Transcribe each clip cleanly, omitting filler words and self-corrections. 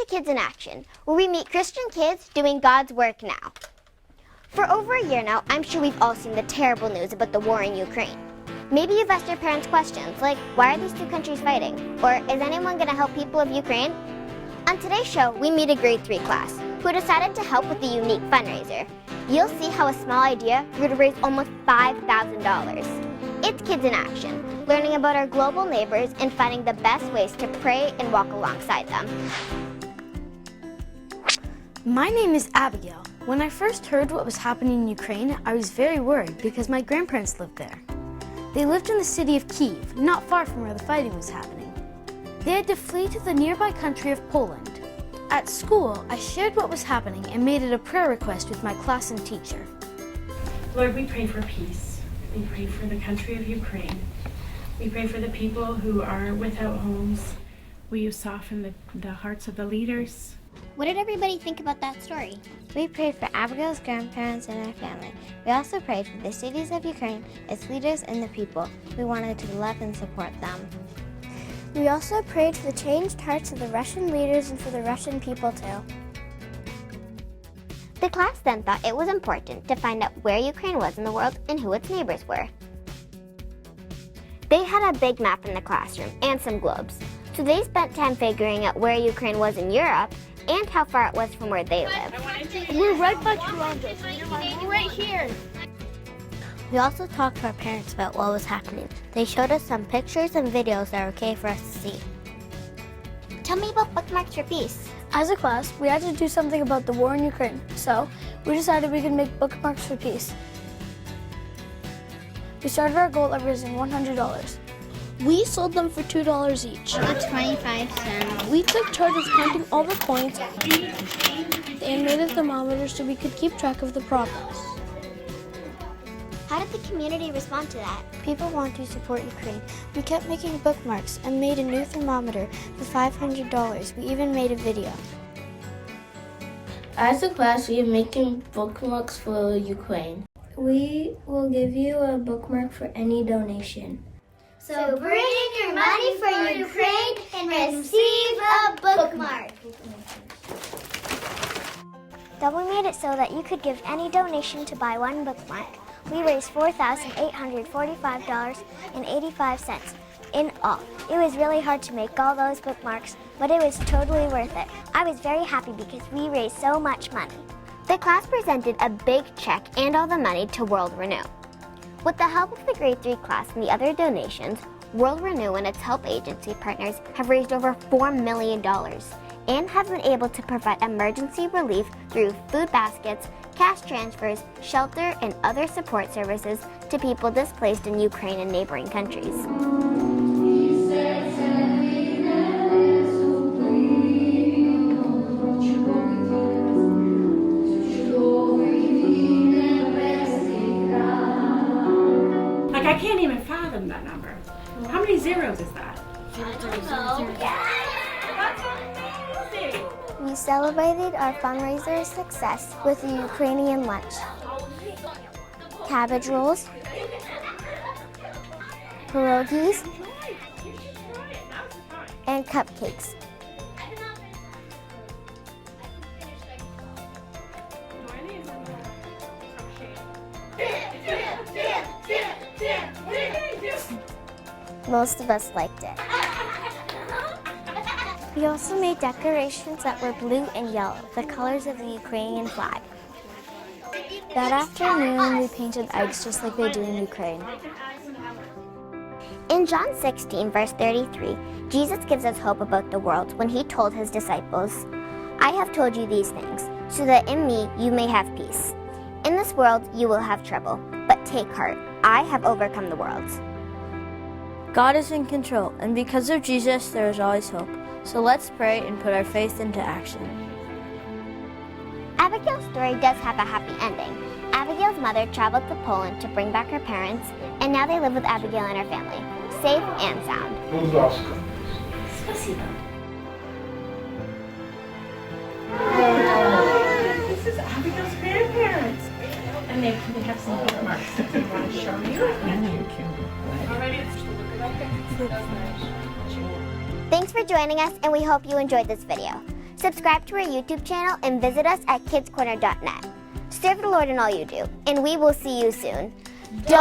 Kids in Action, where we meet Christian kids doing God's work now. For over a year now, I'm sure we've all seen the terrible news about the war in Ukraine. Maybe you've asked your parents questions like, why are these two countries fighting? Or is anyone going to help people of Ukraine? On today's show, we meet a grade 3 class who decided to help with a unique fundraiser. You'll see how a small idea grew to raise almost $5,000. It's Kids in Action, learning about our global neighbors and finding the best ways to pray and walk alongside them. My name is Abigail. When I first heard what was happening in Ukraine, I was very worried because my grandparents lived there. They lived in the city of Kyiv, not far from where the fighting was happening. They had to flee to the nearby country of Poland. At school, I shared what was happening and made it a prayer request with my class and teacher. Lord, we pray for peace. We pray for the country of Ukraine. We pray for the people who are without homes. Will you soften the hearts of the leaders? What did everybody think about that story? We prayed for Abigail's grandparents and her family. We also prayed for the cities of Ukraine, its leaders, and the people. We wanted to love and support them. We also prayed for the changed hearts of the Russian leaders and for the Russian people too. The class then thought it was important to find out where Ukraine was in the world and who its neighbors were. They had a big map in the classroom and some globes, so they spent time figuring out where Ukraine was in Europe and how far it was from where they live. We're right by Toronto. We're right here. We also talked to our parents about what was happening. They showed us some pictures and videos that were okay for us to see. Tell me about Bookmarks for Peace. As a class, we had to do something about the war in Ukraine, so we decided we could make Bookmarks for Peace. We started our goal of raising $100. We sold them for $2 each. That's 25 cents. We took charge of counting all the coins and made a thermometer so we could keep track of the progress. How did the community respond to that? People want to support Ukraine. We kept making bookmarks and made a new thermometer for $500. We even made a video. As a class, we are making bookmarks for Ukraine. We will give you a bookmark for any donation. So bring in your money for Ukraine and receive a bookmark. Then we made it so that you could give any donation to buy one bookmark. We raised $4,845.85 in all. It was really hard to make all those bookmarks, but it was totally worth it. I was very happy because we raised so much money. The class presented a big check and all the money to World Renew. With the help of the grade 3 class and the other donations, World Renew and its help agency partners have raised over $4 million and have been able to provide emergency relief through food baskets, cash transfers, shelter, and other support services to people displaced in Ukraine and neighboring countries. I can't even fathom that number. How many zeros is that? That's amazing. We celebrated our fundraiser success with a Ukrainian lunch. Cabbage rolls, pierogies, and cupcakes. Most of us liked it. We also made decorations that were blue and yellow, the colors of the Ukrainian flag. That afternoon, we painted eggs just like they do in Ukraine. In John 16, verse 33, Jesus gives us hope about the world when he told his disciples, "I have told you these things, so that in me you may have peace. In this world you will have trouble, but take heart, I have overcome the world." God is in control, and because of Jesus, there is always hope. So let's pray and put our faith into action. Abigail's story does have a happy ending. Abigail's mother traveled to Poland to bring back her parents, and now they live with Abigail and her family, safe and sound. Spasibo. This is Abigail's grandparents. And they have some bookmarks that they want to show you. Thanks for joining us, and we hope you enjoyed this video. Subscribe to our YouTube channel and visit us at kidscorner.net. Serve the Lord in all you do, and we will see you soon. Don't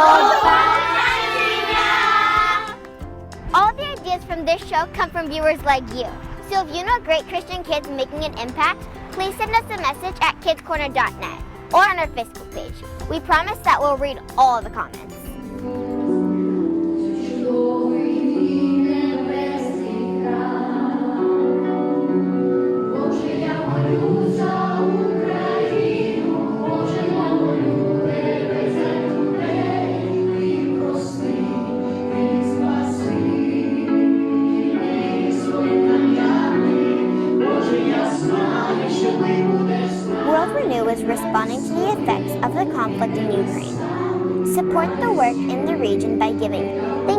All the ideas from this show come from viewers like you. So if you know great Christian kids making an impact, please send us a message at kidscorner.net or on our Facebook page. We promise that we'll read all the comments. Is responding to the effects of the conflict in Ukraine. Support the work in the region by giving. Thank